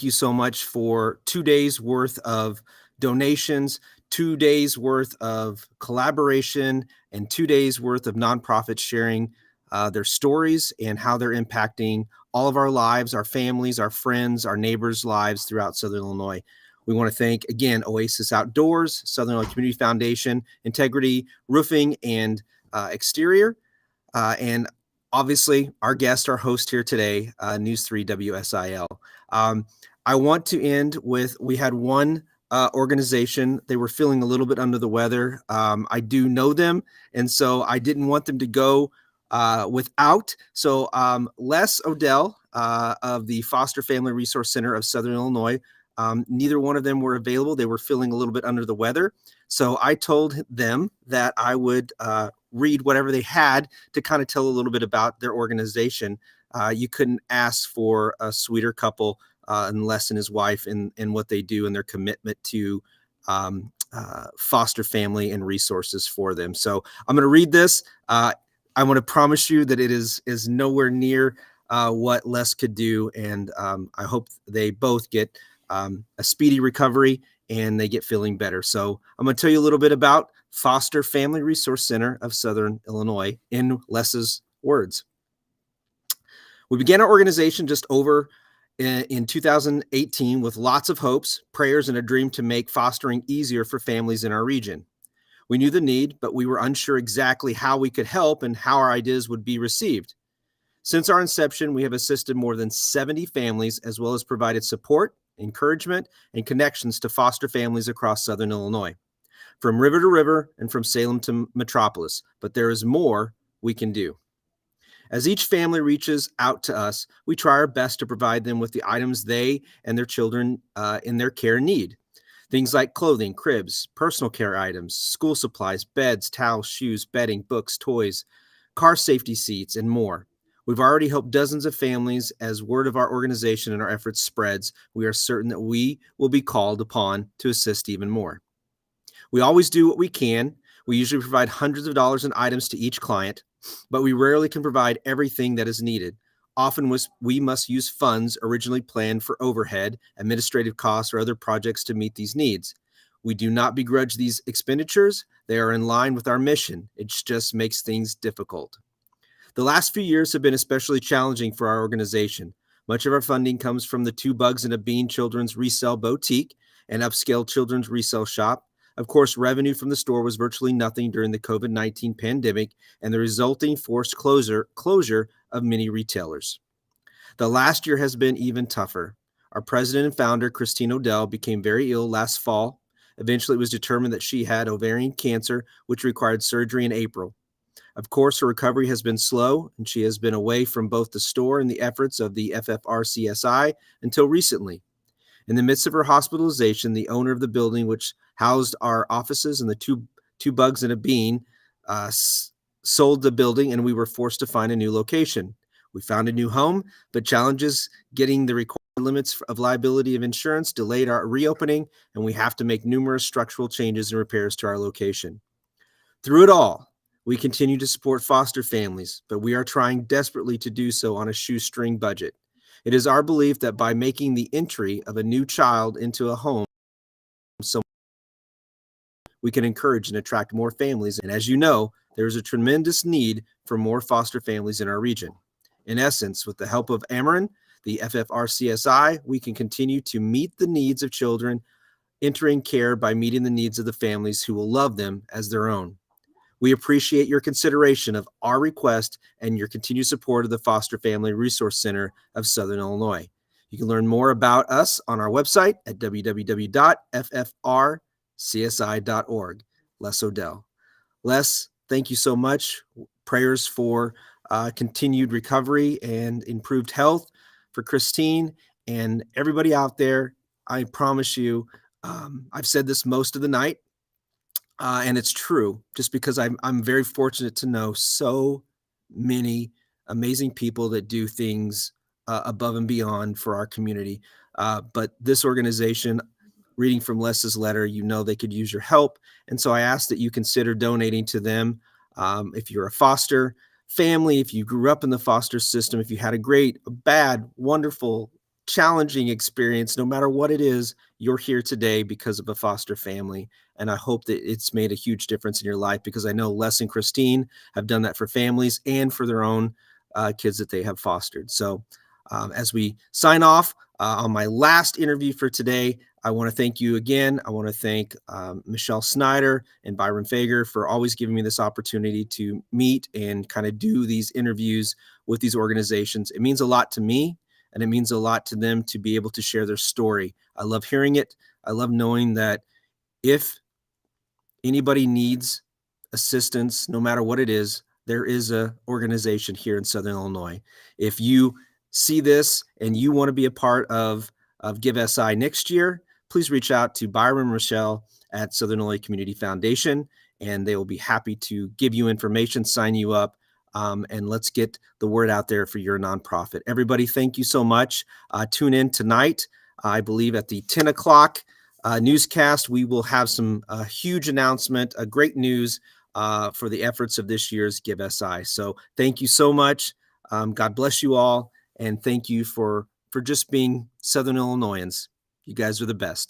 you so much for 2 days worth of donations, 2 days worth of collaboration, and 2 days worth of nonprofits sharing their stories and how they're impacting all of our lives, our families, our friends, our neighbors' lives throughout Southern Illinois. We want to thank, again, Oasis Outdoors, Southern Illinois Community Foundation, Integrity Roofing and Exterior, and obviously our guest, our host here today, News 3 WSIL. Um, I want to end with, we had one organization. They were feeling a little bit under the weather. I do know them, and so I didn't want them to go without. So Les Odell of the Foster Family Resource Center of Southern Illinois, neither one of them were available. They were feeling a little bit under the weather. So I told them that I would read whatever they had to kind of tell a little bit about their organization. You couldn't ask for a sweeter couple and Les and his wife and what they do and their commitment to foster family and resources for them. So I'm going to read this. I want to promise you that it is nowhere near what Les could do, and I hope they both get a speedy recovery and they get feeling better. So I'm going to tell you a little bit about Foster Family Resource Center of Southern Illinois in Les's words. We began our organization just over in 2018 with lots of hopes, prayers, and a dream to make fostering easier for families in our region. We knew the need, but we were unsure exactly how we could help and how our ideas would be received. Since our inception, we have assisted more than 70 families, as well as provided support, encouragement, and connections to foster families across Southern Illinois, from river to river and from Salem to Metropolis. But there is more we can do. As each family reaches out to us, we try our best to provide them with the items they and their children in their care need. Things like clothing, cribs, personal care items, school supplies, beds, towels, shoes, bedding, books, toys, car safety seats, and more. We've already helped dozens of families. As word of our organization and our efforts spreads, we are certain that we will be called upon to assist even more. We always do what we can. We usually provide hundreds of dollars in items to each client, but we rarely can provide everything that is needed. Often we must use funds originally planned for overhead, administrative costs, or other projects to meet these needs. We do not begrudge these expenditures. They are in line with our mission. It just makes things difficult. The last few years have been especially challenging for our organization. Much of our funding comes from the Two Bugs and a Bean Children's Resale Boutique and Upscale Children's Resale Shop. Of course, revenue from the store was virtually nothing during the COVID-19 pandemic and the resulting forced closure of many retailers. The last year has been even tougher. Our president and founder, Christine Odell, became very ill last fall. Eventually, it was determined that she had ovarian cancer, which required surgery in April. Of course, her recovery has been slow, and she has been away from both the store and the efforts of the FFRCSI until recently. In the midst of her hospitalization, the owner of the building, which housed our offices and the two bugs and a bean, sold the building, and we were forced to find a new location. We found a new home, but challenges getting the required limits of liability of insurance delayed our reopening, and we have to make numerous structural changes and repairs to our location. Through it all, we continue to support foster families, but we are trying desperately to do so on a shoestring budget. It is our belief that by making the entry of a new child into a home, we can encourage and attract more families. And as you know, there is a tremendous need for more foster families in our region. In essence, with the help of Ameren, the FFRCSI, we can continue to meet the needs of children entering care by meeting the needs of the families who will love them as their own. We appreciate your consideration of our request and your continued support of the Foster Family Resource Center of Southern Illinois. You can learn more about us on our website at www.ffrcsi.org. Les Odell. Les, thank you so much. Prayers for continued recovery and improved health for Christine and everybody out there. I promise you, I've said this most of the night, and it's true, just because I'm very fortunate to know so many amazing people that do things above and beyond for our community. But this organization, reading from Les's letter, you know they could use your help. And so I ask that you consider donating to them. If you're a foster family, if you grew up in the foster system, if you had a great, bad, wonderful challenging experience, no matter what it is, you're here today because of a foster family. And I hope that it's made a huge difference in your life, because I know Les and Christine have done that for families and for their own kids that they have fostered. So as we sign off on my last interview for today, I want to thank you again. I want to thank Michelle Snyder and Byram Fager for always giving me this opportunity to meet and kind of do these interviews with these organizations. It means a lot to me, and it means a lot to them to be able to share their story. I love hearing it. I love knowing that if anybody needs assistance, no matter what it is, there is a organization here in Southern Illinois. If you see this and you want to be a part of Give SI next year, please reach out to Byram and Rochelle at Southern Illinois Community Foundation, and they will be happy to give you information, sign you up, and let's get the word out there for your nonprofit. Everybody, thank you so much. Tune in tonight, I believe at the 10 o'clock newscast. We will have some huge announcement, great news for the efforts of this year's Give SI. So thank you so much. God bless you all. And thank you for just being Southern Illinoisans. You guys are the best.